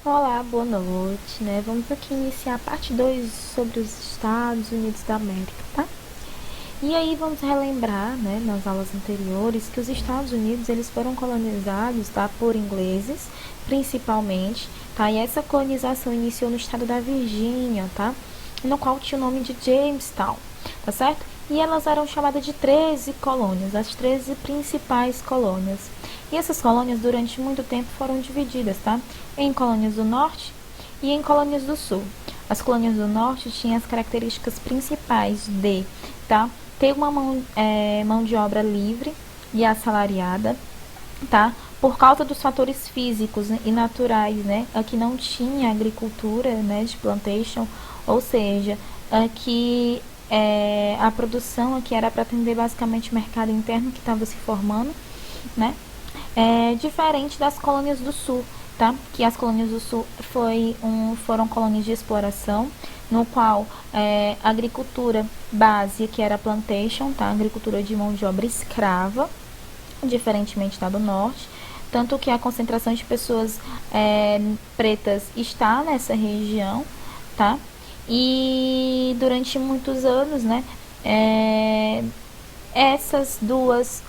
Olá, boa noite, né? Vamos aqui iniciar a parte 2 sobre os Estados Unidos da América, tá? E aí vamos relembrar, né, nas aulas anteriores, que os Estados Unidos, eles foram colonizados, tá, por ingleses, principalmente, tá? E essa colonização iniciou no estado da Virgínia, tá? No qual tinha o nome de Jamestown, tá certo? E elas eram chamadas de 13 colônias, as 13 principais colônias. E essas colônias, durante muito tempo, foram divididas, tá? Em colônias do norte e em colônias do sul. As colônias do norte tinham as características principais de, tá, ter uma mão de obra livre e assalariada, tá? Por causa dos fatores físicos e naturais, né? Aqui não tinha agricultura, né, de plantation, ou seja, aqui a produção aqui era para atender basicamente o mercado interno que estava se formando, né? Diferente das colônias do sul, tá? Que as colônias do sul foram colônias de exploração, no qual a agricultura base, que era plantation, tá? Agricultura de mão de obra escrava, diferentemente da do norte, tanto que a concentração de pessoas pretas está nessa região, tá? E durante muitos anos, né, essas duas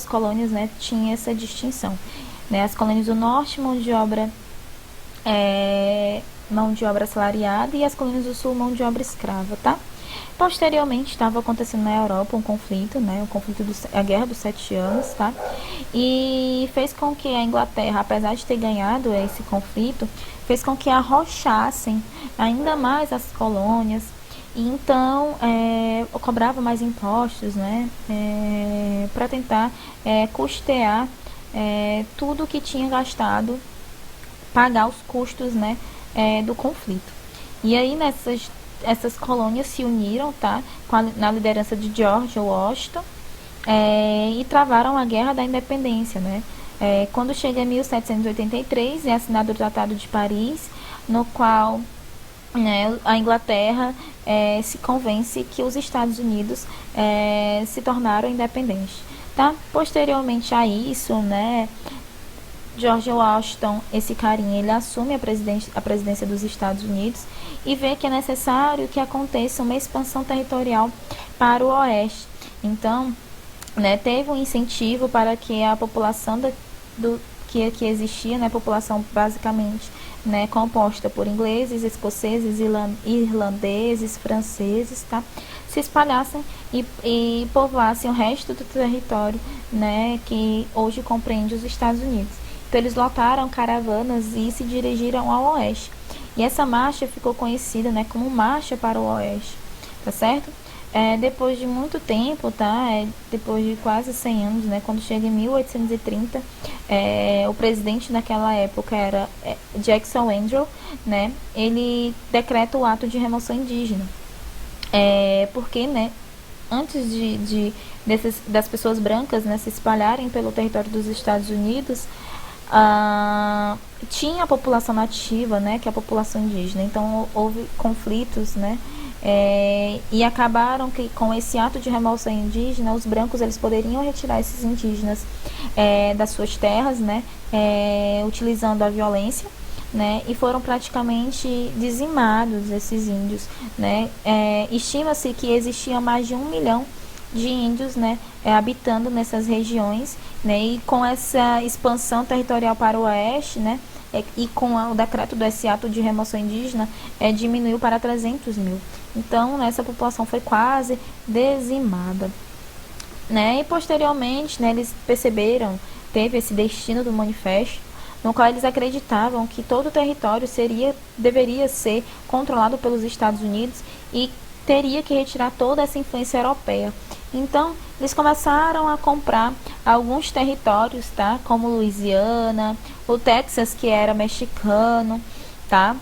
colônias, né, tinham essa distinção, né? As colônias do norte, mão de obra assalariada, e as colônias do sul, mão de obra escrava, tá? Posteriormente, estava acontecendo na Europa um conflito, né, a Guerra dos Sete Anos, tá? E fez com que a Inglaterra, apesar de ter ganhado esse conflito, fez com que arrochassem ainda mais as colônias, e então cobrava mais impostos, né, para tentar custear tudo que tinha gastado, pagar os custos, né, do conflito. E aí essas colônias se uniram, tá, na liderança de George Washington, e travaram a Guerra da Independência, né? Quando chega em 1783, é assinado o Tratado de Paris, no qual, né, a Inglaterra se convence que os Estados Unidos se tornaram independentes, tá? Posteriormente a isso, né, George Washington, esse carinha, ele assume a presidência dos Estados Unidos e vê que é necessário que aconteça uma expansão territorial para o oeste. Então, né, teve um incentivo para que a população que existia, né, população basicamente, né, composta por ingleses, escoceses, irlandeses, franceses, tá, se espalhassem e povoassem o resto do território, né, que hoje compreende os Estados Unidos. Então eles lotaram caravanas e se dirigiram ao oeste. E essa marcha ficou conhecida, né, como Marcha para o Oeste, tá certo? Depois de muito tempo, tá? Depois de quase 100 anos, né? Quando chega em 1830, o presidente naquela época era Jackson Andrew, né? Ele decreta o ato de remoção indígena. Porque, né, antes das pessoas brancas, né, se espalharem pelo território dos Estados Unidos, tinha a população nativa, né, que é a população indígena. Então houve conflitos, né, e acabaram que com esse ato de remoção indígena, os brancos eles poderiam retirar esses indígenas das suas terras, né, utilizando a violência, né, e foram praticamente dizimados esses índios, né. Estima-se que existia mais de 1 milhão de índios, né, habitando nessas regiões, né, e com essa expansão territorial para o oeste, né, e com o decreto desse ato de remoção indígena, diminuiu para 300 mil. Então, né, essa população foi quase dizimada, né, e posteriormente, né, eles perceberam, teve esse destino do manifesto, no qual eles acreditavam que todo o território deveria ser controlado pelos Estados Unidos e teria que retirar toda essa influência europeia. Então, eles começaram a comprar alguns territórios, tá? Como Louisiana, o Texas, que era mexicano, tá?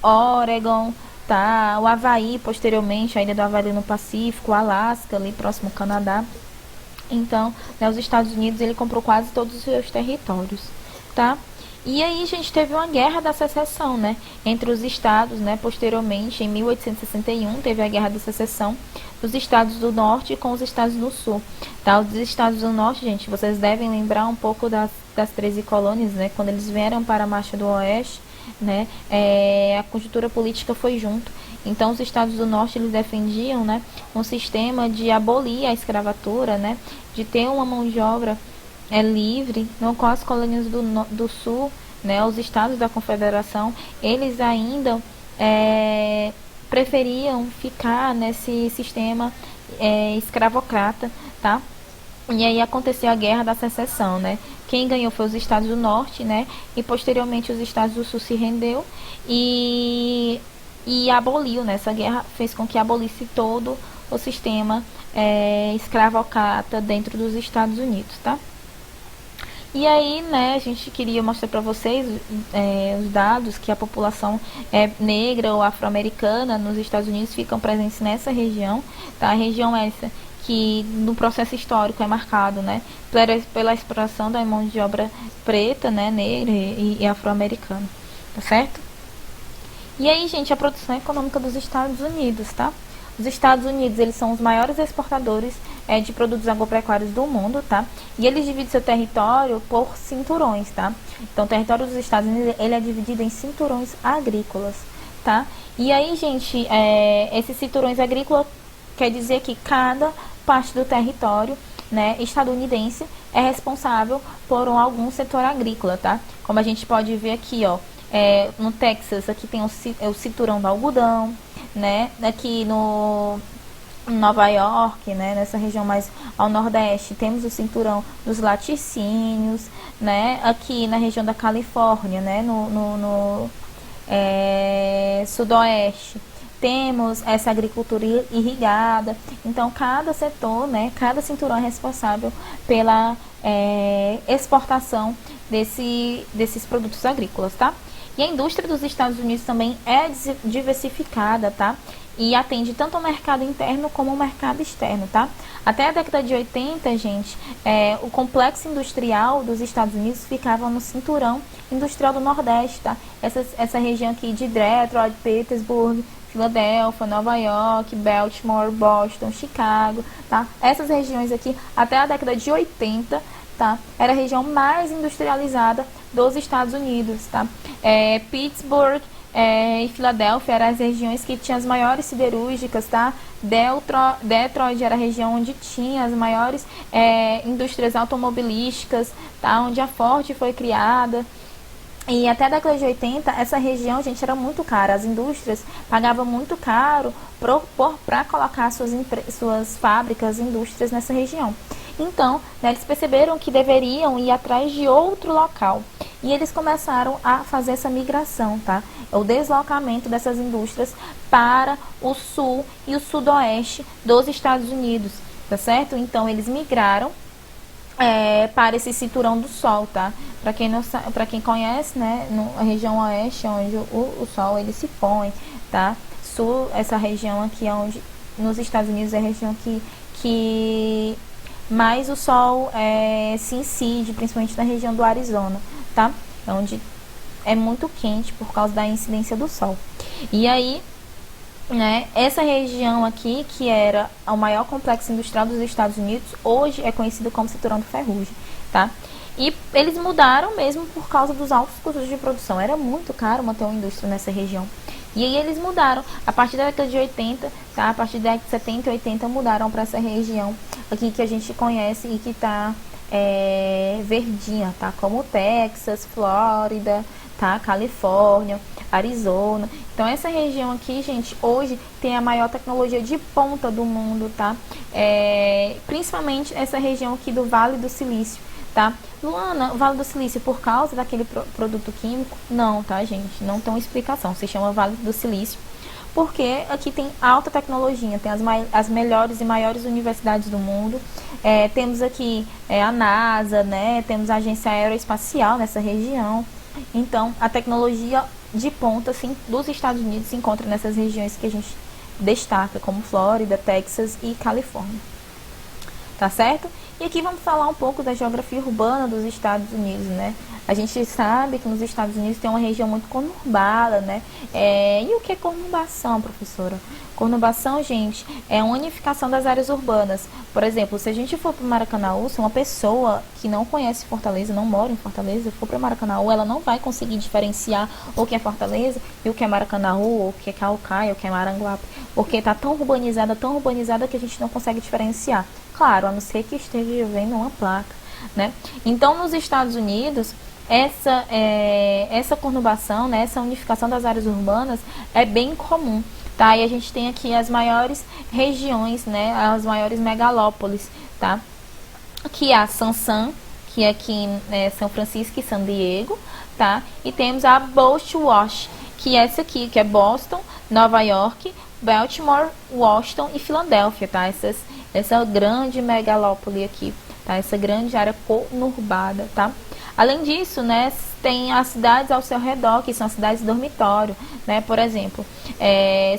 Oregon, tá? O Havaí, posteriormente, a ilha do Havaí no Pacífico, o Alasca, ali próximo ao Canadá. Então, né, os Estados Unidos, ele comprou quase todos os seus territórios, tá? E aí a gente teve uma guerra da secessão, né, entre os estados, né, posteriormente, em 1861, teve a guerra da secessão, dos estados do norte com os estados do sul, tá? Os estados do norte, gente, vocês devem lembrar um pouco das 13 colônias, né? Quando eles vieram para a marcha do oeste, né? A conjuntura política foi junto. Então, os estados do norte, eles defendiam, né, um sistema de abolir a escravatura, né? De ter uma mão de obra livre, não com as colônias do sul, né? Os estados da confederação, eles ainda preferiam ficar nesse sistema escravocrata, tá? E aí aconteceu a Guerra da Secessão, né? Quem ganhou foi os estados do norte, né? E posteriormente os estados do sul se rendeu e aboliu, né? Essa guerra fez com que abolisse todo o sistema escravocrata dentro dos Estados Unidos, tá? E aí, né, a gente queria mostrar para vocês os dados que a população negra ou afro-americana nos Estados Unidos ficam presentes nessa região, tá? A região essa que no processo histórico é marcado, né, pela exploração da mão de obra preta, né, negra e afro-americana, tá certo? E aí, gente, a produção econômica dos Estados Unidos, tá? Os Estados Unidos, eles são os maiores exportadores de produtos agropecuários do mundo, tá? E eles dividem seu território por cinturões, tá? Então, o território dos Estados Unidos, ele é dividido em cinturões agrícolas, tá? E aí, gente, esses cinturões agrícolas quer dizer que cada parte do território, né, estadunidense é responsável por algum setor agrícola, tá? Como a gente pode ver aqui, ó, no Texas, aqui tem o cinturão do algodão, né? Aqui no Nova York, né? Nessa região mais ao nordeste, temos o cinturão dos laticínios, né? Aqui na região da Califórnia, né? No sudoeste, temos essa agricultura irrigada. Então, cada setor, né? Cada cinturão é responsável pela exportação desses produtos agrícolas, tá? E a indústria dos Estados Unidos também é diversificada, tá? E atende tanto ao mercado interno como ao mercado externo, tá? Até a década de 80, gente, o complexo industrial dos Estados Unidos ficava no cinturão industrial do Nordeste, tá? Essa região aqui de Detroit, Pittsburgh, Filadélfia, Nova York, Baltimore, Boston, Chicago, tá? Essas regiões aqui, até a década de 80, tá? Era a região mais industrializada dos Estados Unidos, tá? Pittsburgh e Filadélfia eram as regiões que tinham as maiores siderúrgicas, tá? Detroit era a região onde tinha as maiores indústrias automobilísticas, tá? Onde a Ford foi criada. E até a década de 80, essa região, gente, era muito cara. As indústrias pagavam muito caro para colocar suas fábricas, indústrias nessa região. Então, né, eles perceberam que deveriam ir atrás de outro local. E eles começaram a fazer essa migração, tá? O deslocamento dessas indústrias para o sul e o sudoeste dos Estados Unidos, tá certo? Então, eles migraram para esse cinturão do sol, tá? Para quem não sabe, para quem conhece, né, a região oeste, onde o sol ele se põe, tá? Sul, essa região aqui, onde nos Estados Unidos é a região que mais o sol se incide, principalmente na região do Arizona, tá? Onde é muito quente por causa da incidência do sol. E aí, né, essa região aqui, que era o maior complexo industrial dos Estados Unidos, hoje é conhecido como Cinturão do Ferrugem, tá? E eles mudaram mesmo por causa dos altos custos de produção. Era muito caro manter uma indústria nessa região. E aí eles mudaram, a partir da década de 80, tá? A partir da década de 70 e 80 mudaram para essa região aqui que a gente conhece e que tá verdinha, tá? Como Texas, Flórida, tá? Califórnia, Arizona. Então essa região aqui, gente, hoje tem a maior tecnologia de ponta do mundo, tá? Principalmente essa região aqui do Vale do Silício, tá? Luana, o Vale do Silício por causa daquele produto químico? Não, tá, gente? Não tem uma explicação. Se chama Vale do Silício porque aqui tem alta tecnologia, tem as melhores e maiores universidades do mundo. Temos aqui a NASA, né? Temos a Agência Aeroespacial nessa região. Então, a tecnologia de ponta, assim, dos Estados Unidos se encontra nessas regiões que a gente destaca, como Flórida, Texas e Califórnia. tá certo? E aqui vamos falar um pouco da geografia urbana dos Estados Unidos, né? A gente sabe que nos Estados Unidos tem uma região muito conurbada, né? E o que é conurbação, professora? Conurbação, gente, é a unificação das áreas urbanas. Por exemplo, se a gente for para o Maracanaú, se uma pessoa que não conhece Fortaleza, não mora em Fortaleza, for para o Maracanaú, ela não vai conseguir diferenciar o que é Fortaleza e o que é Maracanaú, o que é Caucaia, o que é Maranguape, porque está tão urbanizada que a gente não consegue diferenciar. Claro, a não ser que esteja vendo uma placa, né? Então, nos Estados Unidos, essa conurbação, né, essa unificação das áreas urbanas é bem comum, tá? E a gente tem aqui as maiores regiões, né, as maiores megalópolis, tá? Que é a San, que é aqui em São Francisco e San Diego, tá? E temos a Bolt Wash, que é essa aqui, que é Boston, Nova York, Baltimore, Washington e Filadélfia, tá? Essa grande megalópole aqui, tá? Essa grande área conurbada, tá? Além disso, né, tem as cidades ao seu redor, que são as cidades dormitório, né? Por exemplo,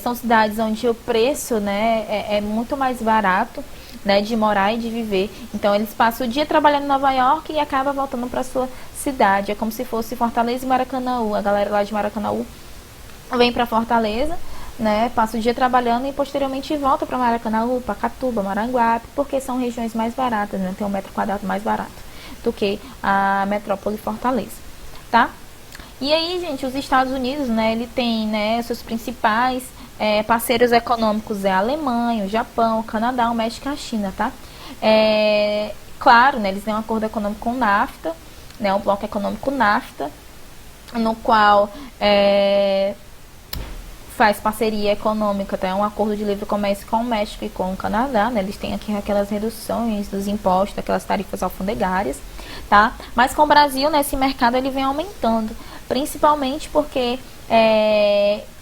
são cidades onde o preço, né, é muito mais barato, né, de morar e de viver. Então, eles passam o dia trabalhando em Nova York e acabam voltando para sua cidade. É como se fosse Fortaleza e Maracanaú. A galera lá de Maracanaú vem para Fortaleza, né, passa o dia trabalhando e posteriormente volta para Maracanaú, Pacatuba, Maranguape, porque são regiões mais baratas, né, tem um metro quadrado mais barato do que a metrópole Fortaleza, tá? E aí, gente, os Estados Unidos, né, ele tem, né, seus principais parceiros econômicos a Alemanha, o Japão, o Canadá, o México e a China, tá? Claro, né, eles têm um acordo econômico com o NAFTA, né, um bloco econômico NAFTA, no qual faz parceria econômica, tá? Um acordo de livre comércio com o México e com o Canadá, né? Eles têm aqui aquelas reduções dos impostos, aquelas tarifas alfandegárias, tá? Mas com o Brasil, né, esse mercado ele vem aumentando, principalmente porque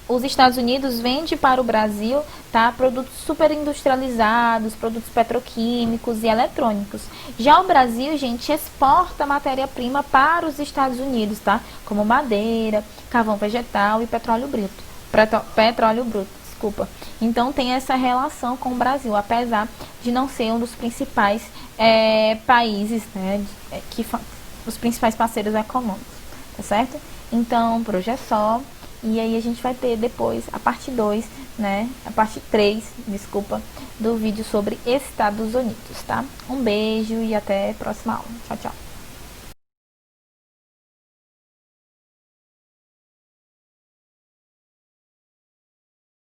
os Estados Unidos vendem para o Brasil, tá, produtos super industrializados, produtos petroquímicos e eletrônicos. Já o Brasil, gente, exporta matéria-prima para os Estados Unidos, tá? Como madeira, carvão vegetal e petróleo bruto. Desculpa. Então tem essa relação com o Brasil, apesar de não ser um dos principais países, né, os principais parceiros econômicos, tá certo? Então, por hoje é só. E aí a gente vai ter depois a parte 2, né, a parte 3, desculpa, do vídeo sobre Estados Unidos, tá? Um beijo e até a próxima aula. Tchau, tchau.